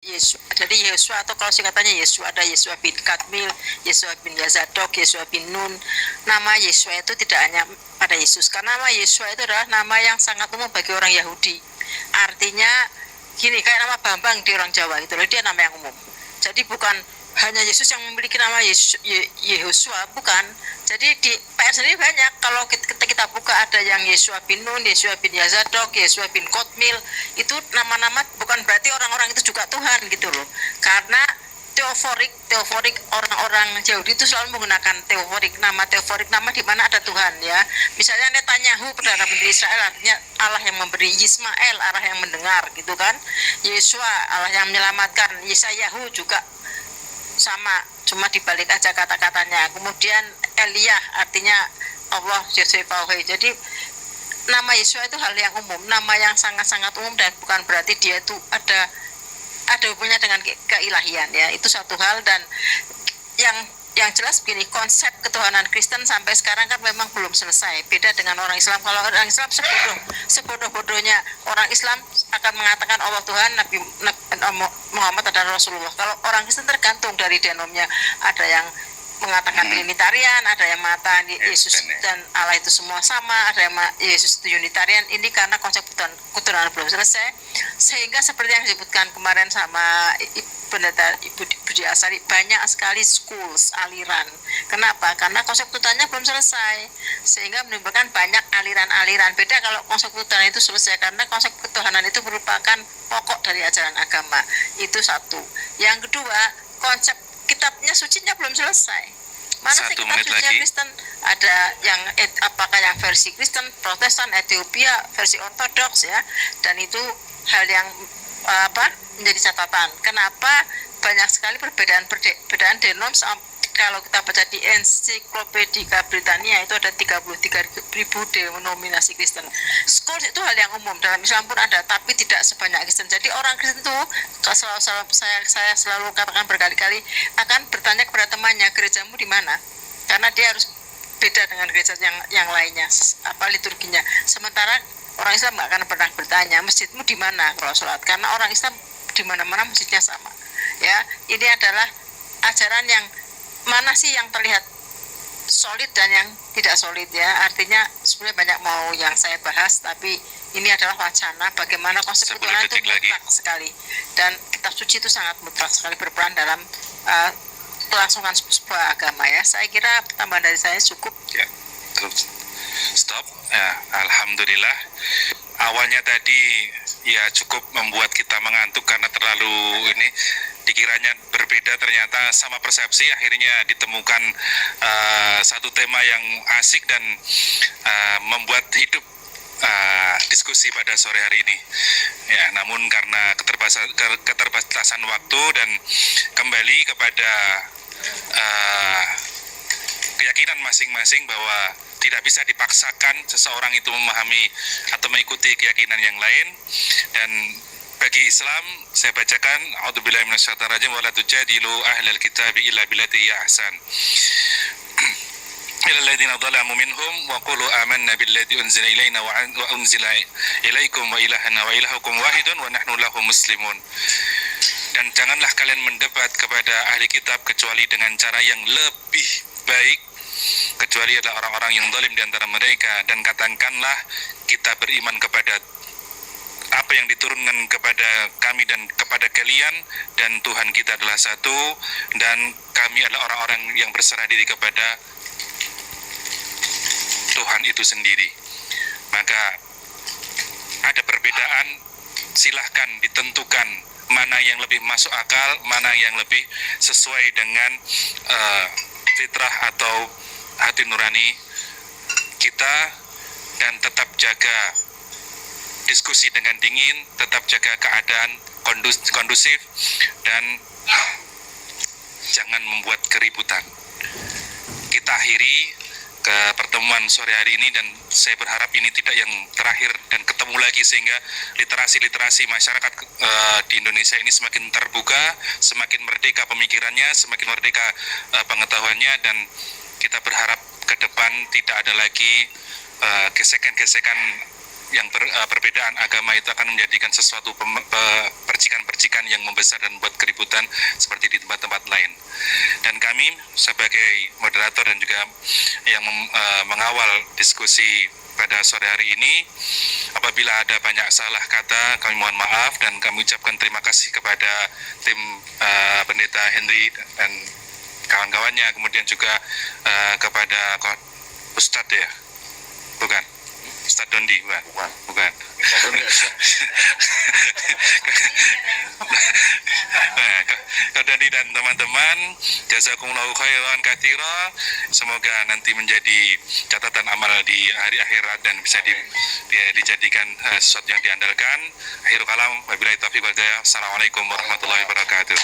Yesus dari Yesua, atau kalau singkatannya Yesua, ada Yesua bin Kadmil, Yesua bin Yazadok, Yesua bin Nun. Nama Yesua itu tidak hanya pada Yesus, karena nama Yesua itu adalah nama yang sangat umum bagi orang Yahudi. Artinya gini, kayak nama Bambang di orang Jawa itu loh, dia nama yang umum. Jadi bukan hanya Yesus yang memiliki nama Yehosua, bukan. Jadi di PR sendiri banyak. Kalau kita buka, ada yang Yesua bin Nun, Yesua bin Yazadok, Yesua bin Kotmil. Itu nama-nama bukan berarti orang-orang itu juga Tuhan gitu loh. Karena teoforik orang-orang Yahudi itu selalu menggunakan teoforik, nama di mana ada Tuhan ya. Misalnya Netanyahu, perdana menteri Israel, artinya Allah yang memberi. Yismael, Allah yang mendengar gitu kan. Yesua, Allah yang menyelamatkan. Yesayahu juga sama, cuma dibalik aja kata-katanya. Kemudian Elia, artinya Allah Yesefauhe. Jadi nama Yesua itu hal yang umum, nama yang sangat-sangat umum, dan bukan berarti dia itu ada hubungannya dengan keilahian ya. Itu satu hal. Dan yang jelas begini, konsep ketuhanan Kristen sampai sekarang kan memang belum selesai. Beda dengan orang Islam. Kalau orang Islam sebodoh-bodohnya orang Islam akan mengatakan Allah Tuhan, Nabi Muhammad adalah Rasulullah. Kalau orang Kristen tergantung dari denomnya. Ada yang mengatakan Trinitarian, ada yang mengatakan Yesus dan Allah itu semua sama, ada yang Yesus itu Unitarian. Ini karena konsep ketuhanan belum selesai, sehingga seperti yang disebutkan kemarin sama Pendeta Ibu Budi Asari, banyak sekali schools, aliran. Kenapa? Karena konsep ketuhanan belum selesai, sehingga menimbulkan banyak aliran-aliran. Beda kalau konsep ketuhanan itu selesai, karena konsep ketuhanan itu merupakan pokok dari ajaran agama. Itu satu. Yang kedua, konsep kitabnya sucinya belum selesai. Mana sih kitab sucinya Kristen? Ada yang apakah yang versi Kristen, Protestan, Ethiopia, versi Ortodoks ya. Dan itu hal yang menjadi catatan. Kenapa banyak sekali perbedaan denom? Kalau kita baca di Ensiklopedia Britania itu ada 33.000 denominasi Kristen. Schools itu hal yang umum, dalam Islam pun ada, tapi tidak sebanyak Kristen. Jadi orang Kristen itu, saya selalu katakan berkali-kali, akan bertanya kepada temannya, gerejamu di mana? Karena dia harus beda dengan gereja yang lainnya, apa liturginya. Sementara orang Islam nggak akan pernah bertanya, masjidmu di mana kalau sholat? Karena orang Islam di mana-mana masjidnya sama. Ya, ini adalah ajaran yang mana sih yang terlihat solid dan yang tidak solid ya. Artinya sebenarnya banyak mau yang saya bahas, tapi ini adalah wacana bagaimana konsep ketuhanan itu mutlak sekali, dan kitab suci itu sangat mutlak sekali berperan dalam kelangsungan sebuah agama ya. Saya kira tambahan dari saya cukup ya. Stop ya. Alhamdulillah, awalnya tadi ya cukup membuat kita mengantuk karena terlalu ini, dikiranya berbeda, ternyata sama persepsi. Akhirnya ditemukan satu tema yang asik dan membuat hidup diskusi pada sore hari ini ya. Namun karena keterbatasan waktu dan kembali kepada keyakinan masing-masing bahwa tidak bisa dipaksakan seseorang itu memahami atau mengikuti keyakinan yang lain. Dan bagi Islam, saya bacakan a'udzubillahi minasyaitonir rajim wala tujadilu ahlal kitabi illa billati hiya ahsan ilal ladzina zalamu minhum wa qulu amanna billadzi unzila ilaina wa unzila ilaikum wa ilahana wa ilahukum wahidun wa nahnu lahu muslimun. Dan janganlah kalian mendebat kepada ahli kitab kecuali dengan cara yang lebih baik, kecuali adalah orang-orang yang zalim di antara mereka, dan katakanlah kita beriman kepada apa yang diturunkan kepada kami dan kepada kalian, dan Tuhan kita adalah satu, dan kami adalah orang-orang yang berserah diri kepada Tuhan itu sendiri. Maka ada perbedaan, silahkan ditentukan mana yang lebih masuk akal, mana yang lebih sesuai dengan fitrah atau hati nurani kita, dan tetap jaga diskusi dengan dingin, tetap jaga keadaan kondusif, dan jangan membuat keributan. Kita akhiri ke pertemuan sore hari ini, dan saya berharap ini tidak yang terakhir dan ketemu lagi, sehingga literasi masyarakat di Indonesia ini semakin terbuka, semakin merdeka pemikirannya, semakin merdeka pengetahuannya, dan kita berharap ke depan tidak ada lagi gesekan-gesekan perbedaan agama itu akan menjadikan sesuatu percikan-percikan yang membesar dan membuat keributan seperti di tempat-tempat lain. Dan kami sebagai moderator dan juga yang mengawal diskusi pada sore hari ini, apabila ada banyak salah kata, kami mohon maaf dan kami ucapkan terima kasih kepada tim Pendeta Henry dan kawan-kawannya, kemudian juga kepada Ustadz ya, bukan? Ustadz Dondi, bukan. Kak Dondi dan teman-teman, jazakumullahu khairan katsira. Semoga nanti menjadi catatan amal di hari akhirat dan bisa dijadikan sesuatu yang diandalkan. Akhirul kalam, wabillahi taufiq wal hidayah. Assalamualaikum warahmatullahi wabarakatuh.